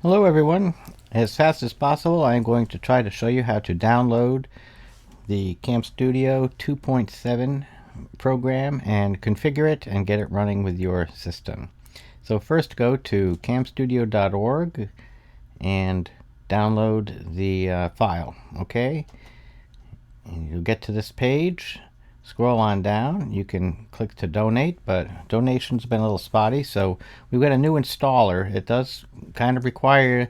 Hello everyone. As fast as possible, I'm going to try to show you how to download the CamStudio 2.7 program and configure it and get it running with your system. So first go to camstudio.org and download the file, okay? And you'll get to this page. Scroll on down. You can click to donate, but donations have been a little spotty, so we've got a new installer. It does kind of require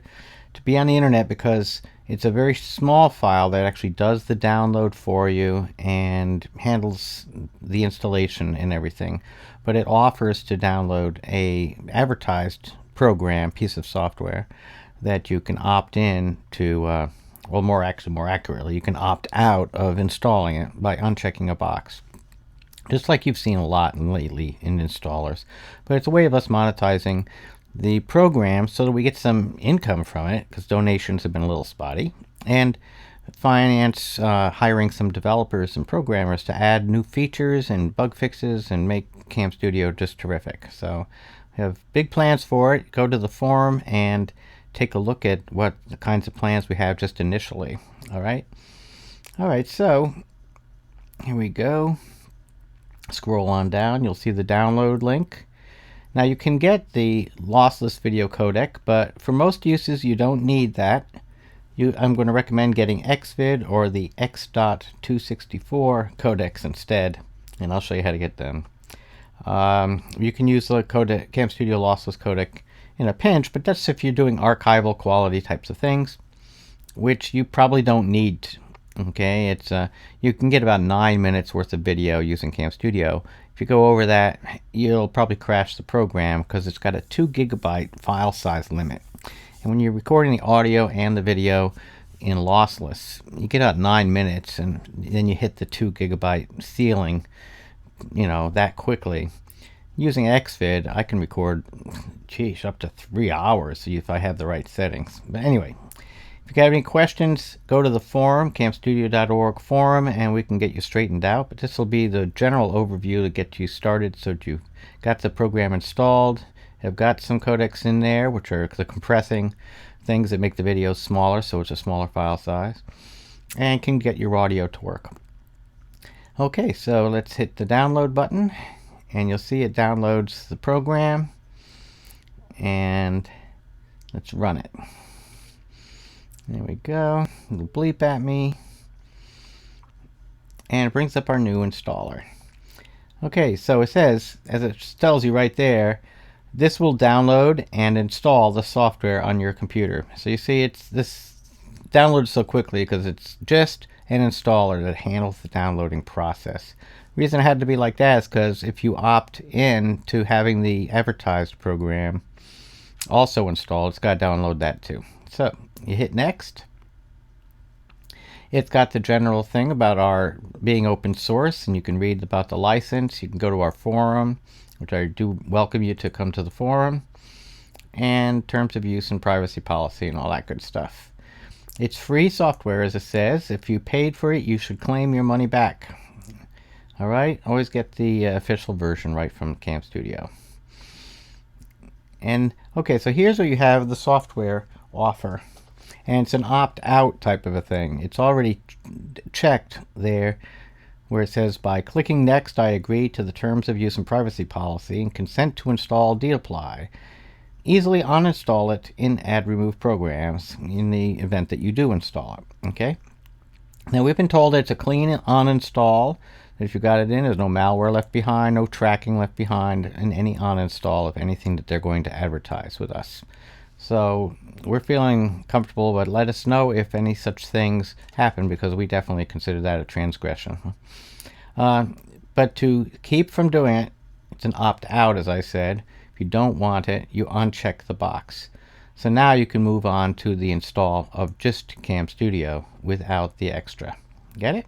to be on the internet because it's a very small file that actually does the download for you and handles the installation and everything. But it offers to download a advertised program, piece of software, that you can opt in to well, more accurately, you can opt out of installing it by unchecking a box. Just like you've seen a lot lately in installers. But it's a way of us monetizing the program so that we get some income from it, because donations have been a little spotty, and finance hiring some developers and programmers to add new features and bug fixes and make CamStudio just terrific. So we have big plans for it. Go to the forum and take a look at what the kinds of plans we have just initially. All right, so here we go. Scroll on down, you'll see the download link. Now you can get the lossless video codec, but for most uses you don't need that. I'm going to recommend getting Xvid or the X.264 codecs instead, and I'll show you how to get them. You can use the CamStudio lossless codec in a pinch, but that's if you're doing archival quality types of things, which you probably don't need. Okay, it's you can get about 9 minutes worth of video using CamStudio. If you go over that, you'll probably crash the program because it's got a 2 GB file size limit. And when you're recording the audio and the video in lossless, you get about 9 minutes, and then you hit the 2 GB ceiling, that quickly. Using Xvid, I can record, up to 3 hours if I have the right settings. But anyway, if you have any questions, go to the forum, camstudio.org forum, and we can get you straightened out. But this will be the general overview to get you started so that you've got the program installed. I've got some codecs in there, which are the compressing things that make the videos smaller, so it's a smaller file size, and can get your audio to work. Okay, so let's hit the download button, and you'll see it downloads the program, and let's run it. There we go. It'll bleep at me, and it brings up our new installer. Okay, so it says, as it tells you right there, this will download and install the software on your computer. So you see, this downloads so quickly because it's just an installer that handles the downloading process. The reason it had to be like that is because if you opt in to having the advertised program also installed, it's got to download that too. So you hit next. It's got the general thing about our being open source, and you can read about the license. You can go to our forum, which I do welcome you to come to the forum, and terms of use and privacy policy and all that good stuff. It's free software, as it says. If you paid for it, you should claim your money back. All right, always get the official version right from CamStudio. And okay, so here's where you have the software offer, and it's an opt-out type of a thing. It's already checked there where it says, by clicking next, I agree to the terms of use and privacy policy and consent to install DApply. Easily uninstall it in add remove programs in the event that you do install it. Okay, now we've been told it's a clean uninstall. If you got it in, there's no malware left behind, no tracking left behind, and any uninstall of anything that they're going to advertise with us. So we're feeling comfortable, but let us know if any such things happen, because we definitely consider that a transgression. But to keep from doing it, it's an opt-out, as I said. If you don't want it, you uncheck the box. So now you can move on to the install of just CamStudio without the extra. Get it?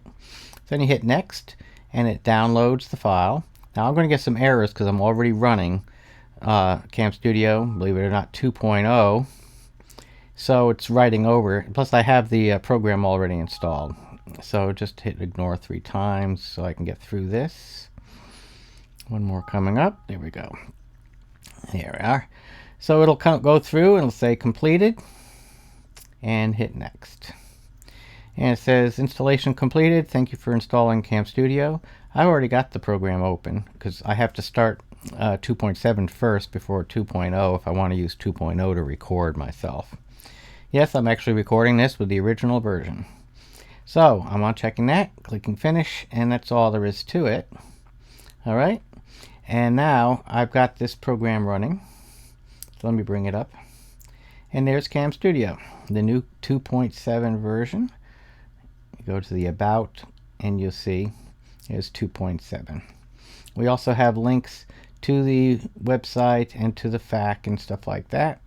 Then you hit next, and it downloads the file. Now I'm going to get some errors because I'm already running CamStudio, believe it or not, 2.0. So it's writing over. Plus I have the program already installed. So just hit ignore 3 times so I can get through this. One more coming up. There we go. Here we are. So it'll go through and it'll say completed and hit next. And it says installation completed. Thank you for installing CamStudio. I already got the program open because I have to start 2.7 first before 2.0 if I want to use 2.0 to record myself. Yes, I'm actually recording this with the original version. So I'm on checking that, clicking finish, and that's all there is to it. All right. And now I've got this program running. So let me bring it up. And there's CamStudio, the new 2.7 version. You go to the About, and you'll see there's 2.7. We also have links to the website and to the FAQ and stuff like that.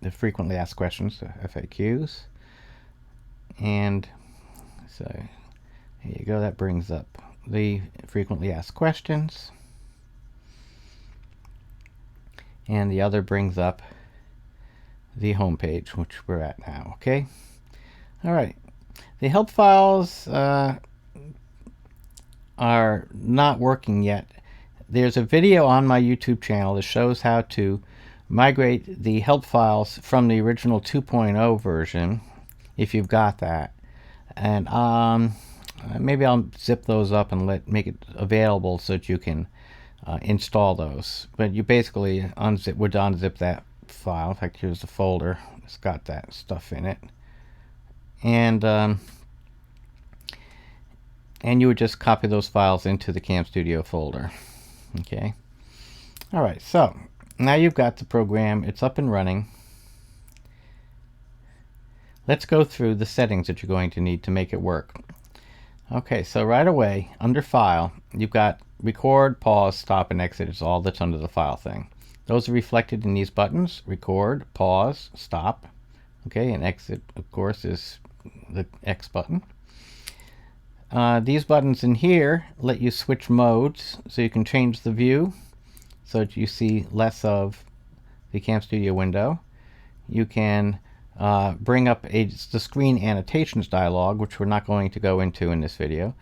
The frequently asked questions, the FAQs. And so here you go. That brings up the frequently asked questions. And the other brings up the home page, which we're at now. Okay. All right. The help files are not working yet. There's a video on my YouTube channel that shows how to migrate the help files from the original 2.0 version, if you've got that. And maybe I'll zip those up and make it available so that you can install those. But you basically would unzip that file. In fact, here's the folder. It's got that stuff in it. And you would just copy those files into the CamStudio folder. Okay. All right. So now you've got the program. It's up and running. Let's go through the settings that you're going to need to make it work. Okay. So right away, under File, you've got Record, Pause, Stop, and Exit. It's all that's under the File thing. Those are reflected in these buttons: Record, Pause, Stop. Okay. And Exit, of course, is the X button. These buttons in here let you switch modes, so you can change the view so that you see less of the CamStudio window. You can bring up the screen annotations dialog, which we're not going to go into in this video,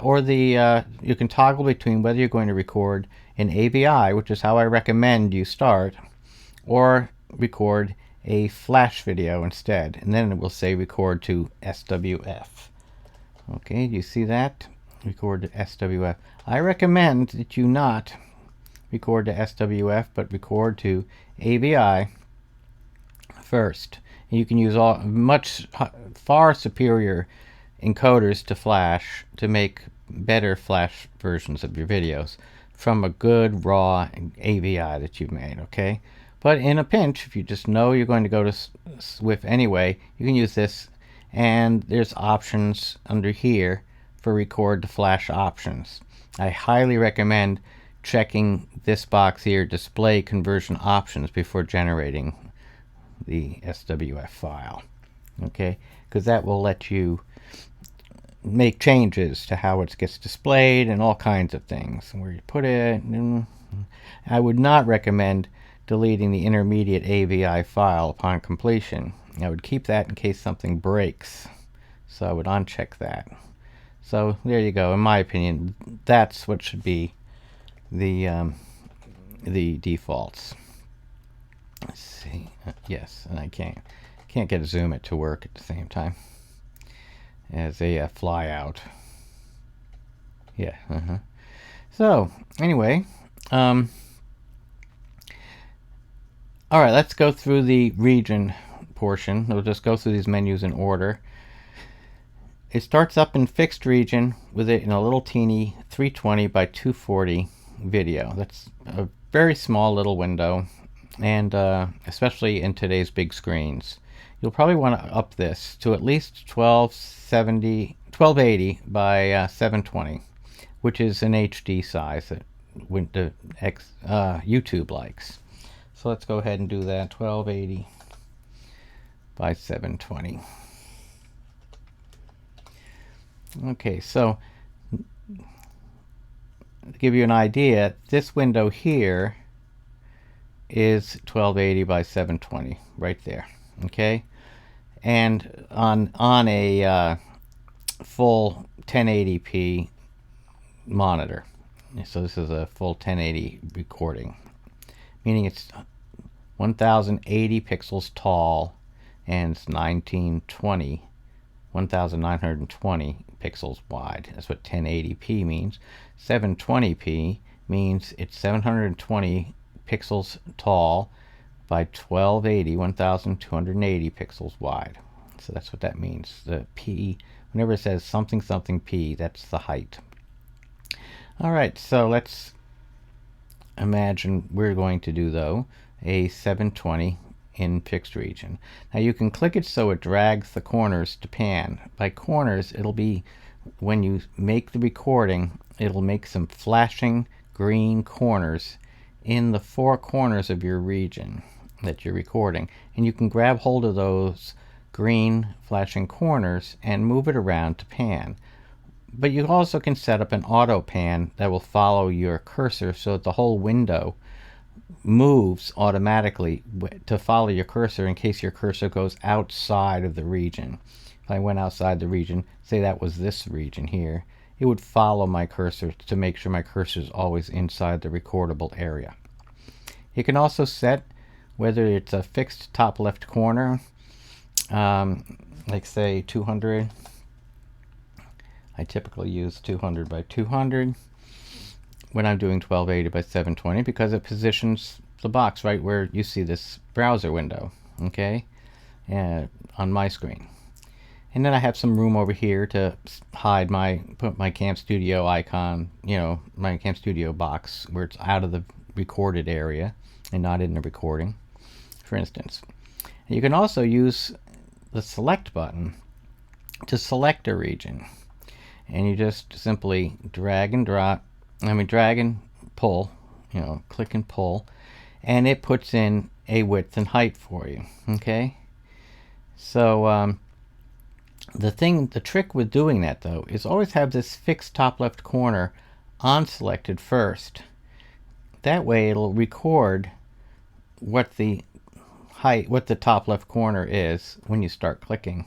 or you can toggle between whether you're going to record an AVI, which is how I recommend you start, or record a flash video instead, and then it will say record to SWF. Okay, do you see that? Record to SWF. I recommend that you not record to SWF, but record to AVI first. And you can use far superior encoders to flash to make better flash versions of your videos from a good raw AVI that you've made. Okay, but in a pinch, if you just know you're going to go to SWF anyway, you can use this. And there's options under here for record to flash options. I highly recommend checking this box here, display conversion options, before generating the SWF file. Okay, because that will let you make changes to how it gets displayed and all kinds of things, where you put it. I would not recommend deleting the intermediate AVI file upon completion. I would keep that in case something breaks. So I would uncheck that. So there you go. In my opinion, that's what should be the defaults. Let's see. Yes, and I can't get Zoom it to work at the same time as a fly out. Yeah. So anyway, all right. Let's go through the region portion. We'll just go through these menus in order. It starts up in fixed region with it in a little teeny 320 by 240 video. That's a very small little window, and especially in today's big screens. You'll probably want to up this to at least 1280 by 720, which is an HD size that YouTube likes. So let's go ahead and do that. 1280 by 720. Okay, so to give you an idea, this window here is 1280 by 720 right there. Okay, and on a full 1080p monitor. So this is a full 1080 recording, meaning it's 1080 pixels tall, and it's 1920 pixels wide. That's what 1080p means. 720p means it's 720 pixels tall by 1280 pixels wide. So that's what that means. The p, whenever it says something something p, that's the height. All right, so let's imagine we're going to do, though, a 720 in fixed region. Now you can click it so it drags the corners to pan. By corners, it'll be, when you make the recording, it'll make some flashing green corners in the four corners of your region that you're recording. And you can grab hold of those green flashing corners and move it around to pan. But you also can set up an auto pan that will follow your cursor so that the whole window moves automatically to follow your cursor in case your cursor goes outside of the region. If I went outside the region, say that was this region here, it would follow my cursor to make sure my cursor is always inside the recordable area. You can also set whether it's a fixed top left corner, like say 200. I typically use 200 by 200 when I'm doing 1280 by 720 because it positions the box right where you see this browser window, okay, on my screen. And then I have some room over here to hide put my CamStudio icon, my CamStudio box where it's out of the recorded area and not in the recording, for instance. And you can also use the select button to select a region. And you just simply drag and pull, click and pull, and it puts in a width and height for you, okay? So the trick with doing that, though, is always have this fixed top left corner unselected first. That way it'll record what the top left corner is when you start clicking.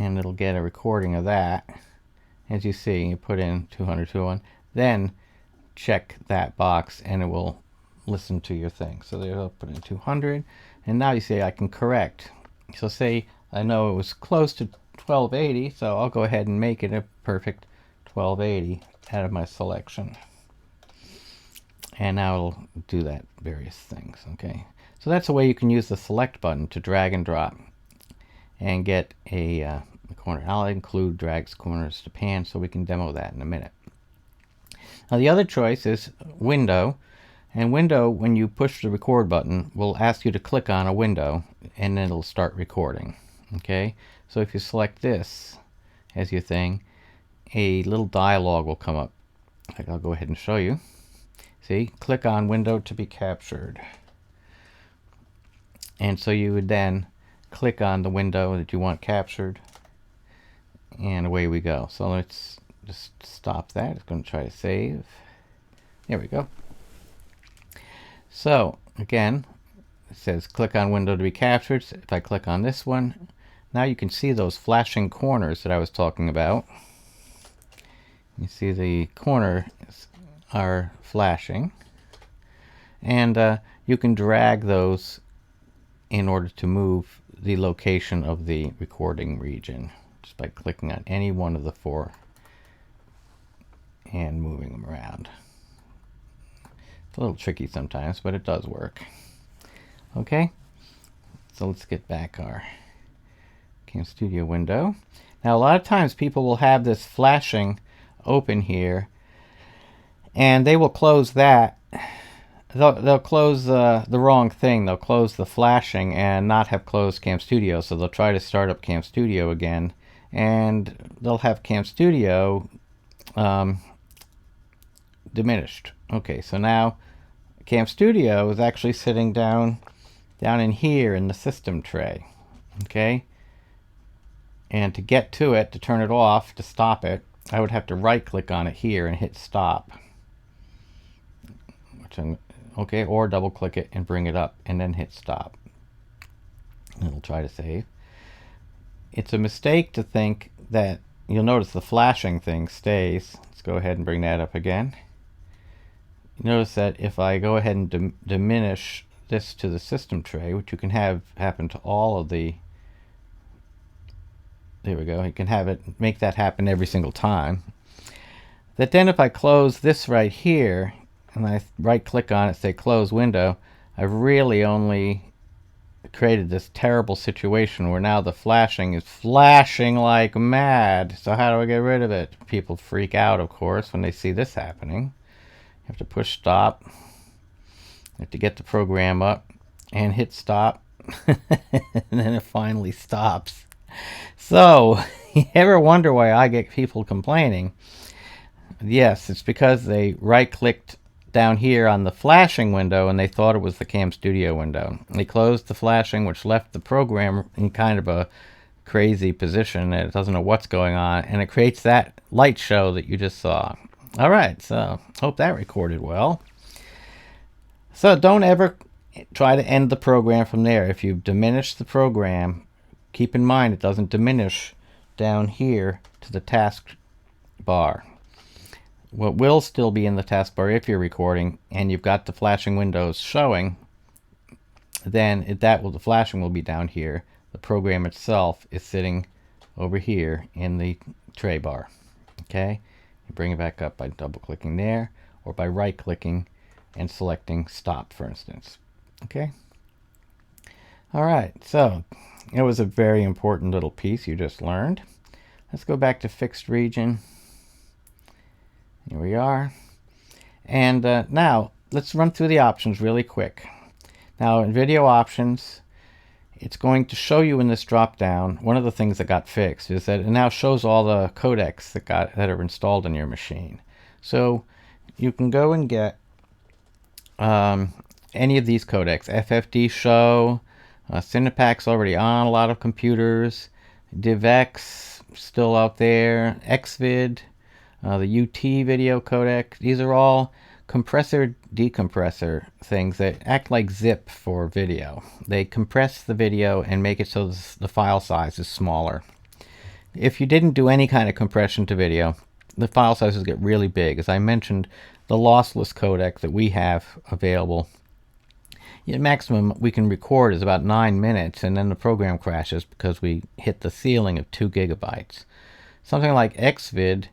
And it'll get a recording of that. As you see, you put in 200, 201, then check that box and it will listen to your thing. So there, I'll put in 200, and now you see I can correct. So say I know it was close to 1280, so I'll go ahead and make it a perfect 1280 out of my selection. And now it'll do that various things, okay? So that's a way you can use the select button to drag and drop and get a corner. I'll include drags corners to pan so we can demo that in a minute. Now the other choice is window. And window, when you push the record button, will ask you to click on a window and then it'll start recording. Okay, so if you select this as your thing, a little dialog will come up. I'll go ahead and show you. See, click on window to be captured. And so you would then click on the window that you want captured, and away we go. So let's just stop that. It's going to try to save. There we go. So again, it says click on window to be captured. So if I click on this one, now you can see those flashing corners that I was talking about. You see the corners are flashing, and you can drag those in order to move the location of the recording region just by clicking on any one of the four and moving them around. It's a little tricky sometimes, but it does work. Okay, so let's get back our CamStudio window. Now a lot of times people will have this flashing open here and they will close that. They'll close the wrong thing. They'll close the flashing and not have closed CamStudio. So they'll try to start up CamStudio again, and they'll have CamStudio diminished. Okay, so now CamStudio is actually sitting down in here in the system tray. Okay, and to get to it, to turn it off, to stop it, I would have to right-click on it here and hit stop. Okay, or double click it and bring it up and then hit stop. It'll try to save. It's a mistake to think that, you'll notice the flashing thing stays. Let's go ahead and bring that up again. notice that if I go ahead and diminish this to the system tray, which you can have happen to all of the, there we go, you can have it make that happen every single time. That then if I close this right here and I right click on it, say close window, I've really only created this terrible situation where now the flashing is flashing like mad. So how do I get rid of it? People freak out, of course, when they see this happening. You have to push stop. You have to get the program up and hit stop. And then it finally stops. So, you ever wonder why I get people complaining? Yes, it's because they right-clicked down here on the flashing window and they thought it was the CamStudio window. They closed the flashing, which left the program in kind of a crazy position. It doesn't know what's going on, and it creates that light show that you just saw. All right, so hope that recorded well. So don't ever try to end the program from there. If you've diminished the program, keep in mind it doesn't diminish down here to the task bar. What will still be in the taskbar if you're recording and you've got the flashing windows showing, then the flashing will be down here. The program itself is sitting over here in the tray bar. Okay, you bring it back up by double clicking there or by right clicking and selecting stop, for instance. Okay, all right, so it was a very important little piece you just learned. Let's go back to fixed region. Here we are. And now let's run through the options really quick. Now in video options, it's going to show you in this drop down, one of the things that got fixed is that it now shows all the codecs that are installed in your machine. So you can go and get any of these codecs. FFD show, Cinepac's already on a lot of computers, DivX still out there, XVid, the UT video codec. These are all compressor decompressor things that act like zip for video. They compress the video and make it so the file size is smaller. If you didn't do any kind of compression to video, the file sizes get really big. As I mentioned, the lossless codec that we have available, the maximum we can record is about 9 minutes, and then the program crashes because we hit the ceiling of 2 gigabytes. Something like XVid,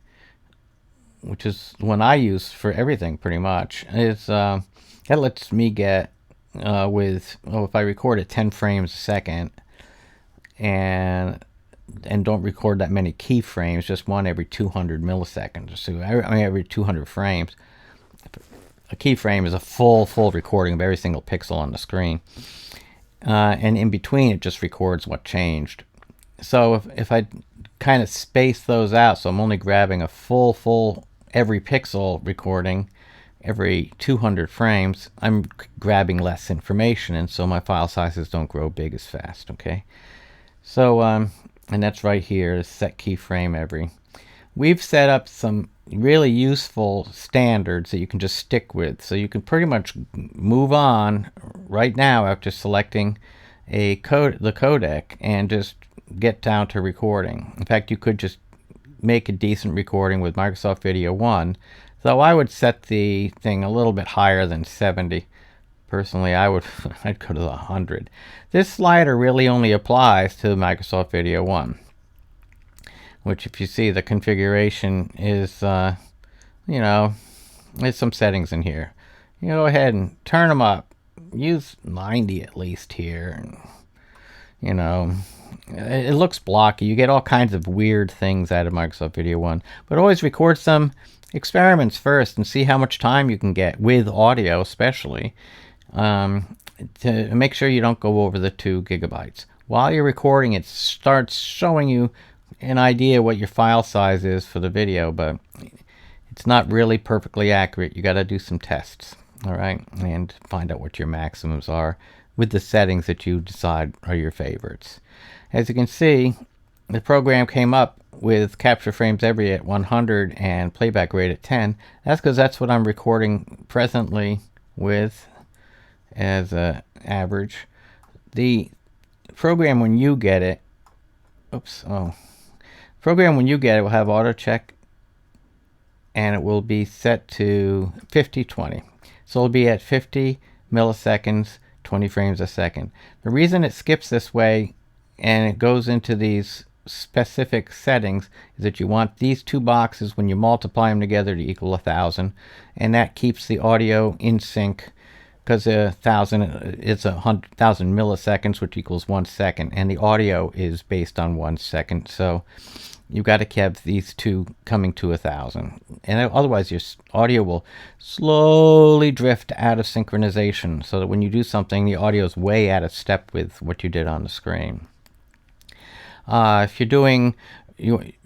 which is the one I use for everything pretty much, is that lets me get if I record at 10 frames a second and don't record that many keyframes, just one every 200 milliseconds. So every 200 frames. A keyframe is a full recording of every single pixel on the screen, and in between it just records what changed. So if I kind of space those out, so I'm only grabbing a full every pixel recording every 200 frames, I'm grabbing less information, and so my file sizes don't grow big as fast. Okay, so and that's right here, set keyframe every. We've set up some really useful standards that you can just stick with, so you can pretty much move on right now after selecting the codec and just get down to recording. In fact, you could just make a decent recording with Microsoft Video 1, though I would set the thing a little bit higher than 70. Personally, I'd go to the 100. This slider really only applies to Microsoft Video 1, which, if you see, the configuration is, there's some settings in here. You go ahead and turn them up. Use 90 at least here. It looks blocky. You get all kinds of weird things out of Microsoft Video 1. But always record some experiments first and see how much time you can get with audio, especially, to make sure you don't go over the 2 gigabytes. While you're recording, it starts showing you an idea what your file size is for the video, but it's not really perfectly accurate. You got to do some tests, all right, and find out what your maximums are with the settings that you decide are your favorites. As you can see, the program came up with capture frames every at 100 and playback rate at 10. That's because that's what I'm recording presently with as an average. The program, when you get it, program when you get it will have auto check, and it will be set to 50/20. So it'll be at 50 milliseconds, 20 frames a second. The reason it skips this way and it goes into these specific settings is that you want these two boxes, when you multiply them together, to equal 1,000, and that keeps the audio in sync, because 1,000 it's 100,000 milliseconds, which equals 1 second, and the audio is based on 1 second. So you've got to keep these two coming to 1,000, and otherwise your audio will slowly drift out of synchronization, so that when you do something, the audio is way out of step with what you did on the screen. If you're doing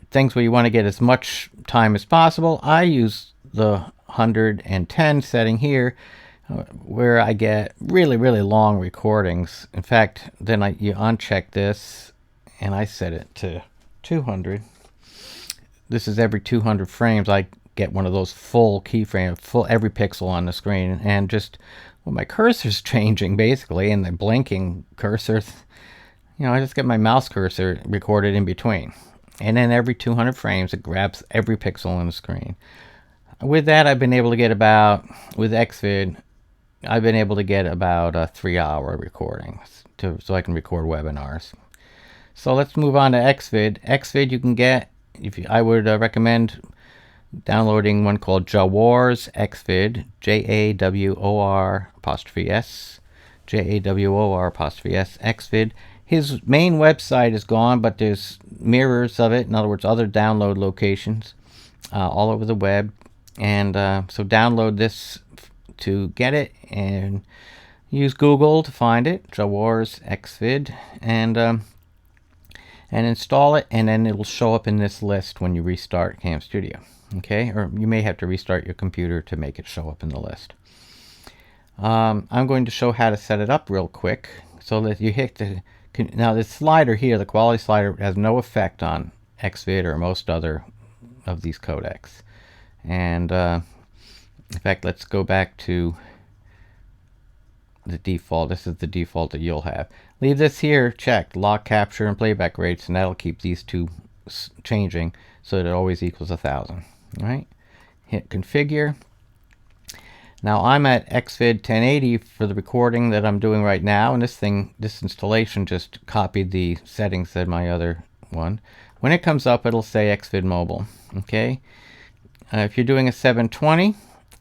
things where you want to get as much time as possible, I use the 110 setting here, where I get really, really long recordings. In fact, then you uncheck this, and I set it to 200. This is every 200 frames. I get one of those full keyframes, full every pixel on the screen, and just, well, my cursor's changing basically, and the blinking cursors. I just get my mouse cursor recorded in between. And then every 200 frames, it grabs every pixel on the screen. With that, I've been able to get about, with Xvid, I've been able to get about a 3-hour recording so I can record webinars. So let's move on to Xvid. Xvid you can get, I would recommend downloading one called Jawor's Xvid, JAWOR''S, JAWOR''S, Xvid. His main website is gone, but there's mirrors of it, in other words, other download locations all over the web. And so download this to get it, and use Google to find it, Jawor's Xvid, and install it, and then it'll show up in this list when you restart CamStudio. Okay, or you may have to restart your computer to make it show up in the list. I'm going to show how to set it up real quick, so that you hit the... Now this slider here, the quality slider, has no effect on Xvid or most other of these codecs. And in fact, let's go back to the default. This is the default that you'll have. Leave this here checked, lock capture and playback rates, and that'll keep these two changing so that it always equals 1,000. All right, hit configure. Now I'm at Xvid 1080 for the recording that I'm doing right now, and this installation just copied the settings in my other one. When it comes up, it'll say Xvid Mobile. Okay, if you're doing a 720,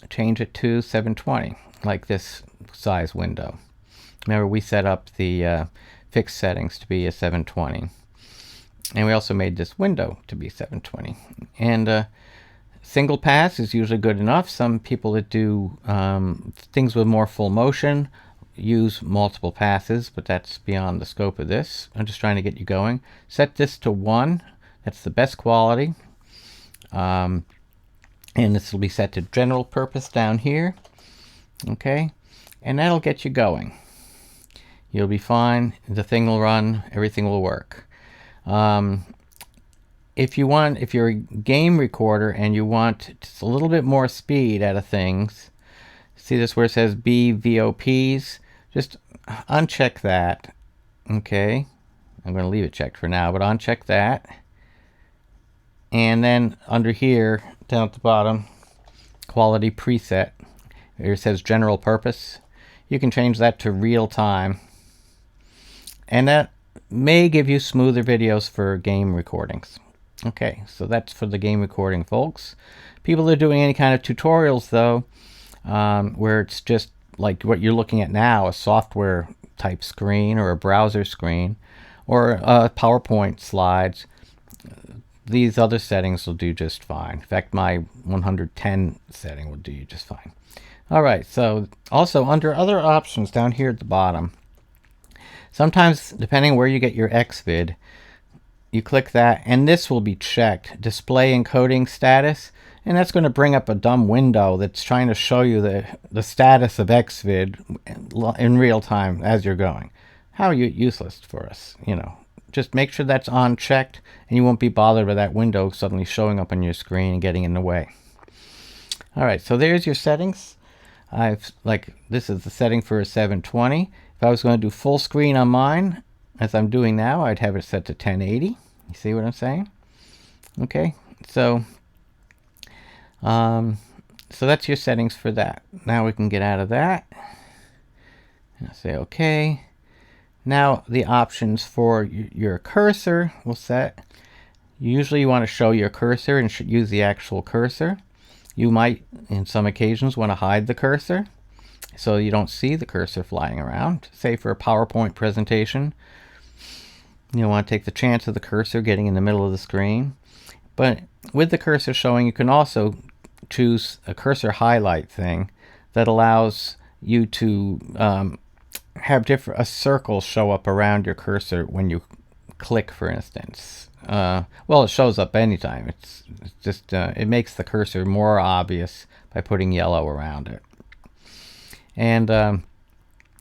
change it to 720, like this size window. Remember, we set up the fixed settings to be a 720, and we also made this window to be 720. And single pass is usually good enough. Some people that do things with more full motion use multiple passes, but that's beyond the scope of this. I'm just trying to get you going. Set this to 1. That's the best quality. And this will be set to general purpose down here. Okay, and that'll get you going. You'll be fine. The thing will run. Everything will work. If you're a game recorder and you want just a little bit more speed out of things, see this where it says BVOPs? Just uncheck that. Okay, I'm going to leave it checked for now, but uncheck that. And then under here, down at the bottom, quality preset, here it says general purpose. You can change that to real time. And that may give you smoother videos for game recordings. Okay, so that's for the game recording folks. People that are doing any kind of tutorials though, where it's just like what you're looking at now, a software type screen or a browser screen or PowerPoint slides, these other settings will do just fine. In fact, my 110 setting will do you just fine. All right, so also under other options down here at the bottom, sometimes depending where you get your Xvid, you click that and this will be checked, display encoding status, and that's going to bring up a dumb window that's trying to show you the status of Xvid in real time as you're going. How useless for us, Just make sure that's on checked and you won't be bothered by that window suddenly showing up on your screen and getting in the way. All right, so there's your settings. This is the setting for a 720. If I was going to do full screen on mine, as I'm doing now, I'd have it set to 1080. You see what I'm saying? Okay, so So that's your settings for that. Now we can get out of that. And say OK. Now the options for your cursor will set. Usually you want to show your cursor and should use the actual cursor. You might, in some occasions, want to hide the cursor so you don't see the cursor flying around. Say for a PowerPoint presentation, you want to take the chance of the cursor getting in the middle of the screen. But with the cursor showing, you can also choose a cursor highlight thing that allows you to have a circle show up around your cursor when you click, for instance. Well, it shows up anytime. It's just it makes the cursor more obvious by putting yellow around it. And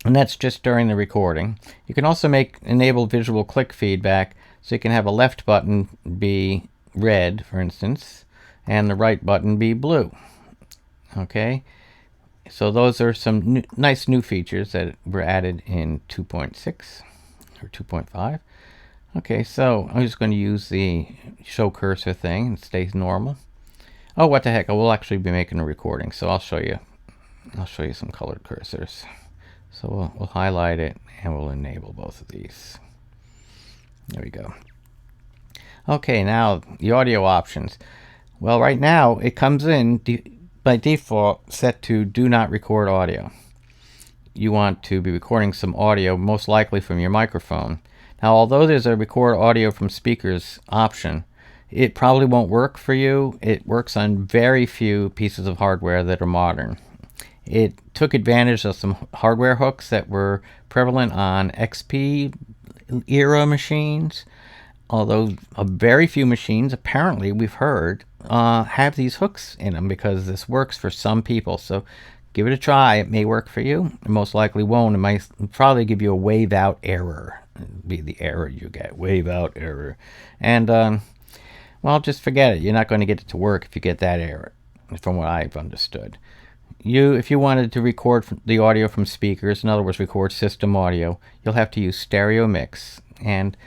that's just during the recording. You can also enable visual click feedback, so you can have a left button be red, for instance, and the right button be blue. Okay, so those are some nice new features that were added in 2.6 or 2.5. Okay, so I'm just going to use the show cursor thing and stay normal. Oh, what the heck, I will actually be making a recording, so I'll show you some colored cursors. So we'll highlight it and we'll enable both of these. There we go. Okay, now the audio options. Well, right now it comes in by default set to do not record audio. You want to be recording some audio, most likely from your microphone. Now, although there's a record audio from speakers option, it probably won't work for you. It works on very few pieces of hardware that are modern. It took advantage of some hardware hooks that were prevalent on XP era machines, although very few machines, apparently we've heard, have these hooks in them because this works for some people. So give it a try. It may work for you. It most likely won't. It might probably give you a wave out error. It'd be the error you get, wave out error. And well, just forget it. You're not going to get it to work if you get that error, from what I've understood. If you wanted to record the audio from speakers, in other words, record system audio, you'll have to use stereo mix. And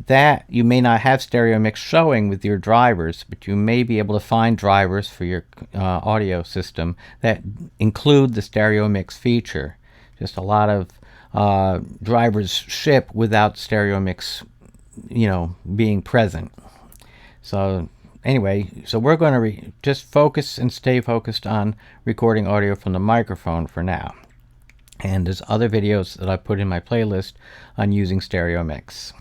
that you may not have stereo mix showing with your drivers, but you may be able to find drivers for your audio system that include the stereo mix feature. Just a lot of drivers ship without stereo mix, being present. So anyway, so we're going to just focus and stay focused on recording audio from the microphone for now. And there's other videos that I put in my playlist on using stereo mix.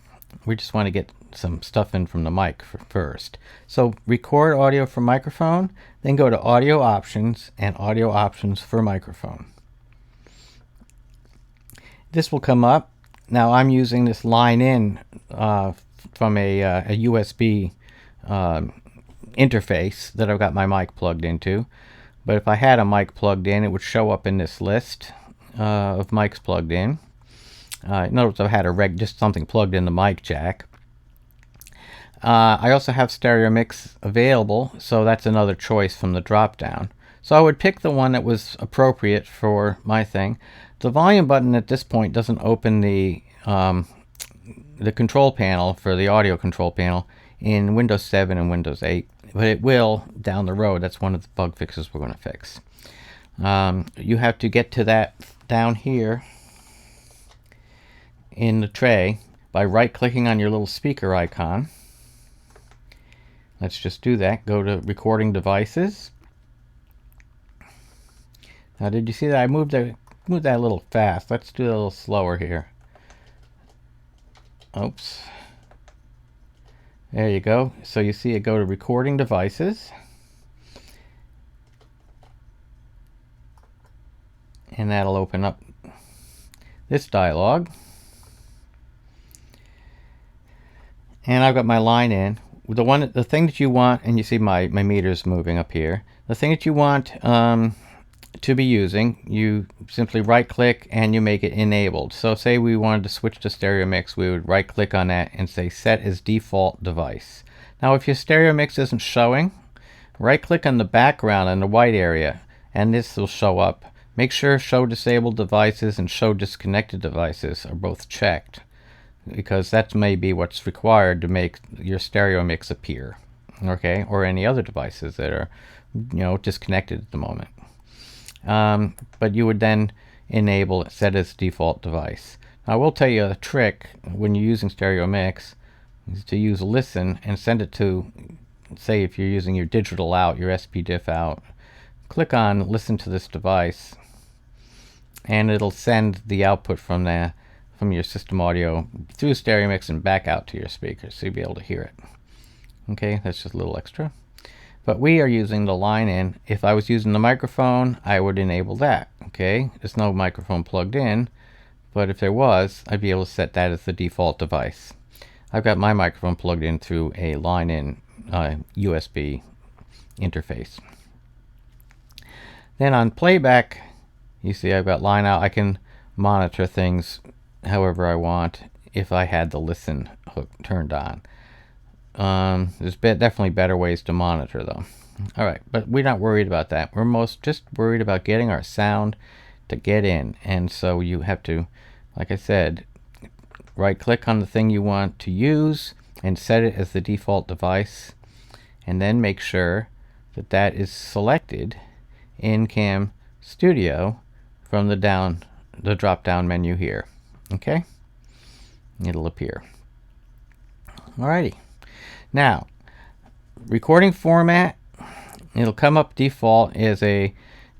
We just want to get some stuff in from the mic first. So record audio from microphone, then go to audio options and audio options for microphone. This will come up. Now I'm using this line in from a USB interface that I've got my mic plugged into. But if I had a mic plugged in, it would show up in this list of mics plugged in. In other words, I've had just something plugged in the mic jack. I also have stereo mix available, so that's another choice from the drop down. So I would pick the one that was appropriate for my thing. The volume button at this point doesn't open the control panel for the audio control panel in Windows 7 and Windows 8, but it will down the road. That's one of the bug fixes we're going to fix. You have to get to that down here in the tray by right-clicking on your little speaker icon. Let's just do that. Go to Recording Devices. Now, did you see that I moved that a little fast? Let's do it a little slower here. Oops. There you go. So you see it go to Recording Devices. And that'll open up this dialog. And I've got my line in. The thing that you want, and you see my meters moving up here. The thing that you want to be using, you simply right click and you make it enabled. So say we wanted to switch to stereo mix, we would right click on that and say set as default device. Now if your stereo mix isn't showing, right click on the background in the white area and this will show up. Make sure show disabled devices and show disconnected devices are both checked, because that may be what's required to make your stereo mix appear. okay, or any other devices that are, disconnected at the moment. But you would then enable it, set as default device. Now, I will tell you a trick when you're using stereo mix is to use listen and send it to, say, if you're using your digital out, your SPDIF out, click on listen to this device, and it'll send the output from your system audio through stereo mix and back out to your speakers, so you'll be able to hear it. Okay, that's just a little extra. But we are using the line in. If I was using the microphone, I would enable that. Okay, there's no microphone plugged in, but if there was, I'd be able to set that as the default device. I've got my microphone plugged in through a line in USB interface. Then on playback, you see I've got line out. I can monitor things however I want if I had the listen hook turned on. There's definitely better ways to monitor though. Alright, but we're not worried about that. We're just worried about getting our sound to get in. And so you have to, like I said, right click on the thing you want to use and set it as the default device, and then make sure that that is selected in CamStudio from the drop down menu here. Okay, it'll appear. Alrighty. Now, recording format, it'll come up default as a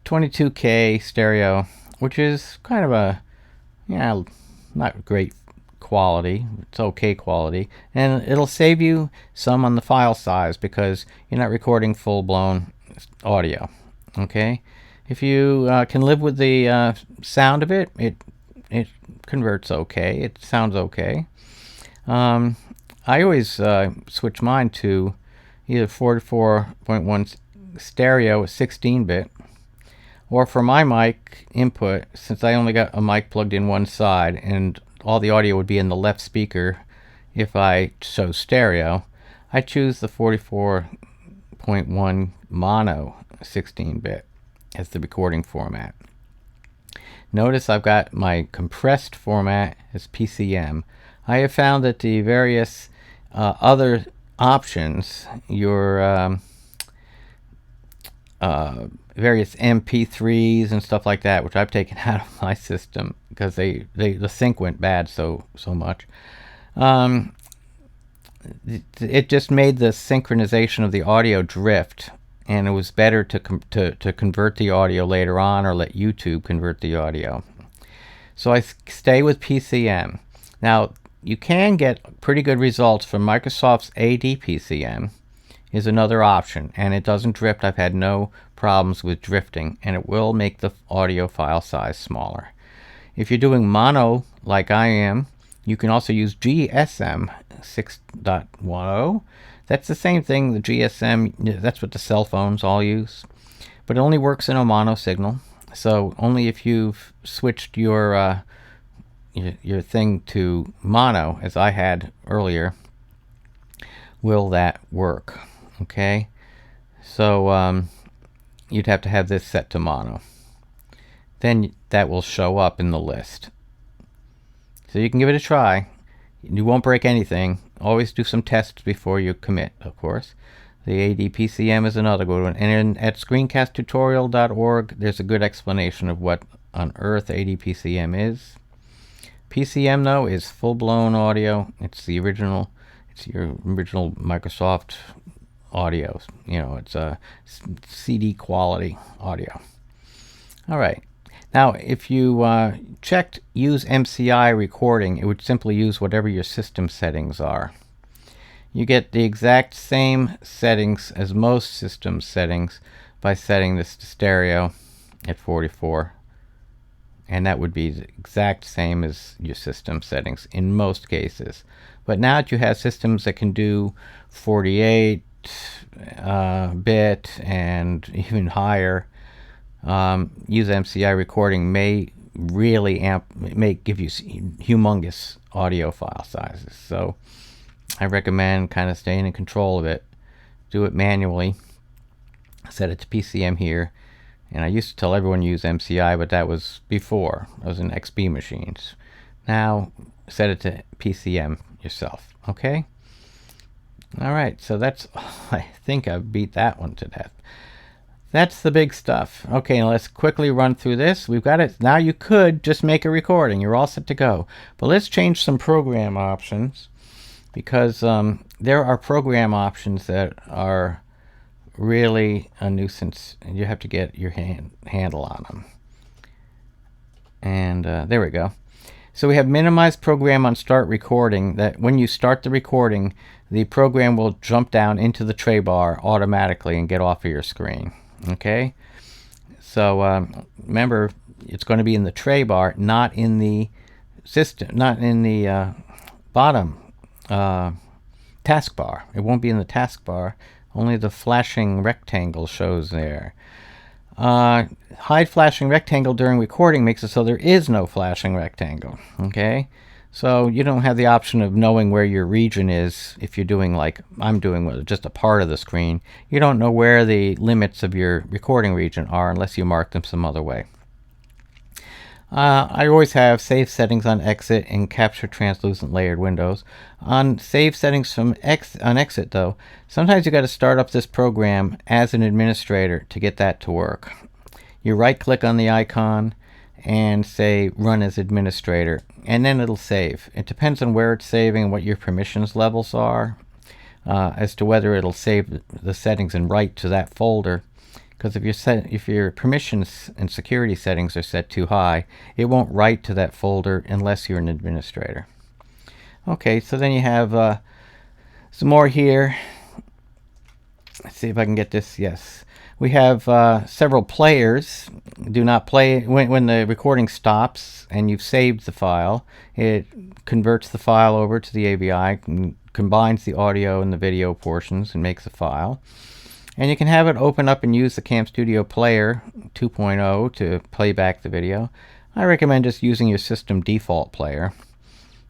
22K stereo, which is kind of a, not great quality. It's okay quality. And it'll save you some on the file size because you're not recording full-blown audio. Okay? If you can live with the sound of it, it converts okay. It sounds okay. I always switch mine to either 44.1 stereo 16-bit, or for my mic input, since I only got a mic plugged in one side and all the audio would be in the left speaker if I chose stereo, I choose the 44.1 mono 16-bit as the recording format. Notice I've got my compressed format as PCM. I have found that the various other options, your various MP3s and stuff like that, which I've taken out of my system because the sync went bad so much. It just made the synchronization of the audio drift, and it was better to convert the audio later on or let YouTube convert the audio. So I stay with PCM. Now, you can get pretty good results from Microsoft's AD-PCM is another option, and it doesn't drift. I've had no problems with drifting, and it will make the audio file size smaller. If you're doing mono like I am, you can also use GSM 6.10. That's the same thing, the GSM, that's what the cell phones all use, but it only works in a mono signal. So only if you've switched your thing to mono, as I had earlier, will that work. Okay, so you'd have to have this set to mono. Then that will show up in the list. So you can give it a try. You won't break anything. Always do some tests before you commit, of course. The AD-PCM is another good one. And at screencasttutorial.org, there's a good explanation of what on earth AD-PCM is. PCM, though, is full-blown audio. It's your original Microsoft audio. It's a CD quality audio. All right. Now, if you checked use MCI recording, it would simply use whatever your system settings are. You get the exact same settings as most system settings by setting this to stereo at 44. And that would be the exact same as your system settings in most cases. But now that you have systems that can do 48 bit and even higher, use MCI recording may really give you humongous audio file sizes. So I recommend kind of staying in control of it. Do it manually. Set it to PCM here. And I used to tell everyone to use MCI, but that was before. I was in XP machines. Now set it to PCM yourself. Okay? All right, so that's, I think I've beat that one to death. That's the big stuff. Okay, now let's quickly run through this. We've got it. Now you could just make a recording. You're all set to go. But let's change some program options, because there are program options that are really a nuisance, and you have to get your handle on them. And there we go. So we have minimize program on start recording, that when you start the recording, the program will jump down into the tray bar automatically and get off of your screen. Okay, so remember, it's going to be in the tray bar, not in the system, not in the bottom taskbar. It won't be in the taskbar. Only the flashing rectangle shows there. Hide flashing rectangle during recording makes it so there is no flashing rectangle. Okay, so you don't have the option of knowing where your region is if you're doing, like I'm doing, just a part of the screen. You don't know where the limits of your recording region are unless you mark them some other way. I always have save settings on exit and capture translucent layered windows. On save settings on exit though, sometimes you got to start up this program as an administrator to get that to work. You right click on the icon and say run as administrator, and then it'll save. It depends on where it's saving and what your permissions levels are, as to whether it'll save the settings and write to that folder. Because if your permissions and security settings are set too high, it won't write to that folder unless you're an administrator. Okay, so then you have some more here. Let's see if I can get this. Yes, we have several players. Do not play when the recording stops and you've saved the file. It converts the file over to the AVI, combines the audio and the video portions, and makes a file. And you can have it open up and use the CamStudio Player 2.0 to play back the video. I recommend just using your system default player,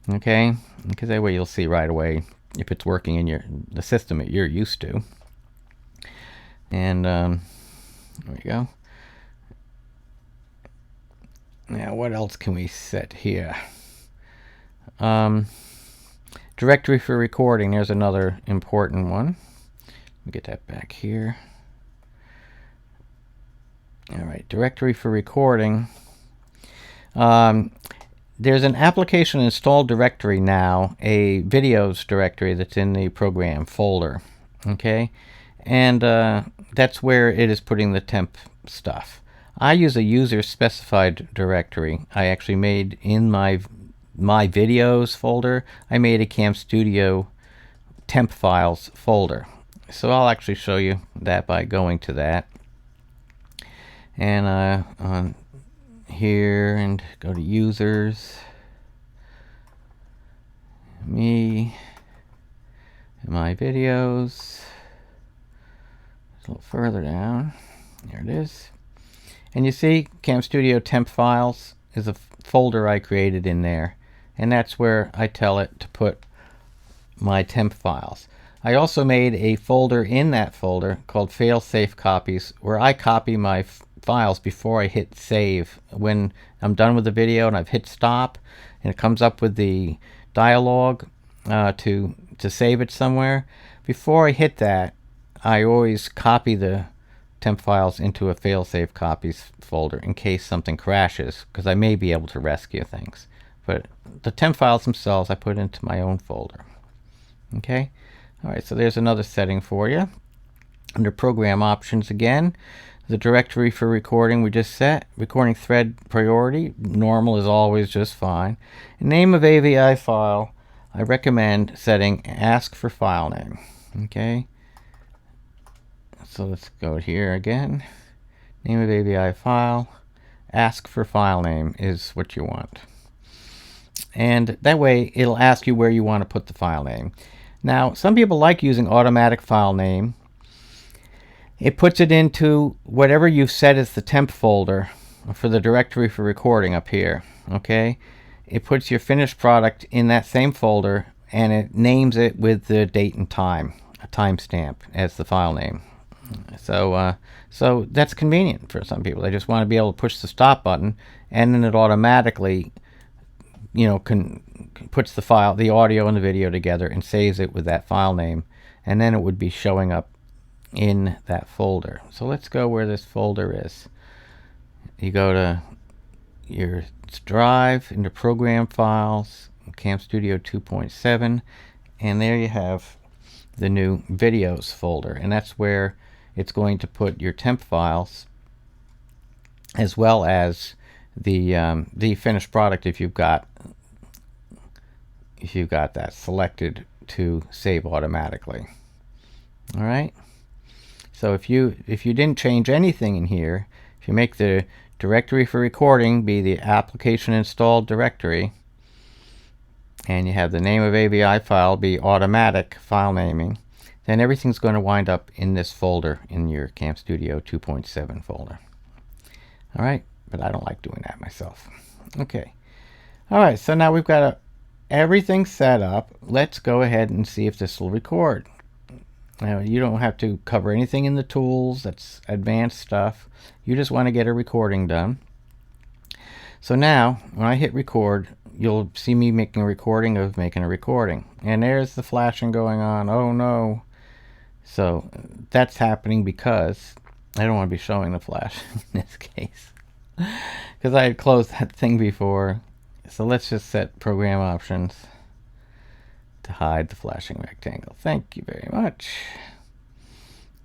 okay? Because that way you'll see right away if it's working in the system that you're used to. And there we go. Now what else can we set here? Directory for recording, there's another important one. Let me get that back here. All right, directory for recording. There's an application installed directory now, a videos directory that's in the program folder. Okay, and that's where it is putting the temp stuff. I use a user specified directory. I actually made in my videos folder, I made a CamStudio temp files folder. So I'll actually show you that by going to that. And on here, and go to users, me, and my videos. A little further down. There it is. And you see CamStudio temp files is a folder I created in there. And that's where I tell it to put my temp files. I also made a folder in that folder called failsafe copies, where I copy my files before I hit save. When I'm done with the video and I've hit stop and it comes up with the dialog to save it somewhere, before I hit that, I always copy the temp files into a failsafe copies folder in case something crashes, because I may be able to rescue things. But the temp files themselves I put into my own folder. Okay. All right, so there's another setting for you. Under program options again, the directory for recording we just set. Recording thread priority, normal is always just fine. Name of AVI file, I recommend setting ask for file name. Okay, so let's go here again. Name of AVI file, ask for file name is what you want. And that way it'll ask you where you want to put the file name. Now, some people like using automatic file name. It puts it into whatever you've set as the temp folder for the directory for recording up here. Okay, it puts your finished product in that same folder, and it names it with the date and time, a timestamp as the file name. So so that's convenient for some people. They just want to be able to push the stop button, and then it automatically, you know, puts the audio and the video together and saves it with that file name and then it would be showing up in that folder. So let's go where this folder is. You go to your drive, into program files, CamStudio 2.7, and there you have the new videos folder, and that's where it's going to put your temp files as well as the finished product if you've got that selected to save automatically. All right. So if you didn't change anything in here, if you make the directory for recording be the application installed directory, and you have the name of AVI file be automatic file naming, then everything's going to wind up in this folder in your CamStudio 2.7 folder. All right, but I don't like doing that myself. Okay. All right, so now we've got everything set up. Let's go ahead and see if this will record. Now, you don't have to cover anything in the tools. That's advanced stuff. You just want to get a recording done. So now, when I hit record, you'll see me making a recording of making a recording. And there's the flashing going on. Oh no. So that's happening because I don't want to be showing the flash in this case, because I had closed that thing before. So let's just set program options to hide the flashing rectangle. Thank you very much.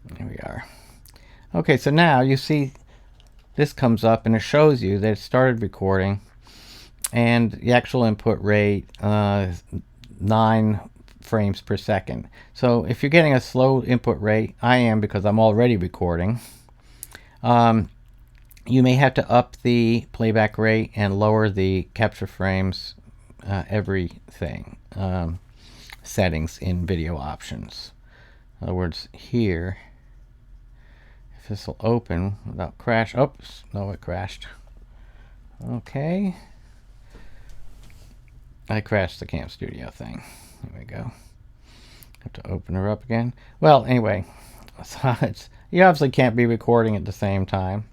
There we are. Okay, so now you see this comes up and it shows you that it started recording, and the actual input rate 9 frames per second. So if you're getting a slow input rate, I am, because I'm already recording, you may have to up the playback rate and lower the capture frames, everything, settings in video options. In other words, here, if this will open without crash, oops, no, it crashed. Okay, I crashed the CamStudio thing. There we go. Have to open her up again. Well, anyway, so you obviously can't be recording at the same time.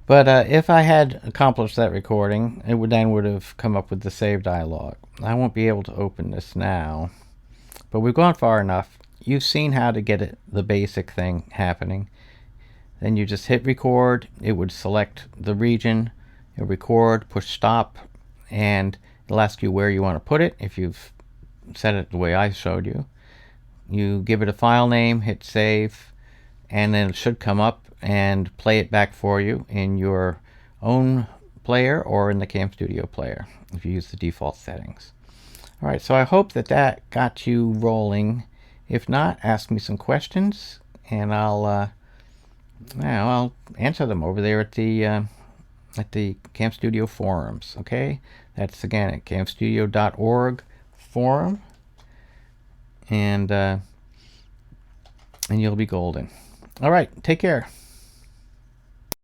But if I had accomplished that recording, it would have come up with the save dialog. I won't be able to open this now, but we've gone far enough. You've seen how to get the basic thing happening. Then you just hit record. It would select the region, you'll record, push stop, and it'll ask you where you want to put it if you've set it the way I showed you. You give it a file name, hit save, and then it should come up and play it back for you in your own player or in the CamStudio player if you use the default settings. All right, so I hope that got you rolling. If not, ask me some questions and I'll answer them over there at the CamStudio forums. Okay, that's again at camstudio.org forum, and you'll be golden. All right, take care.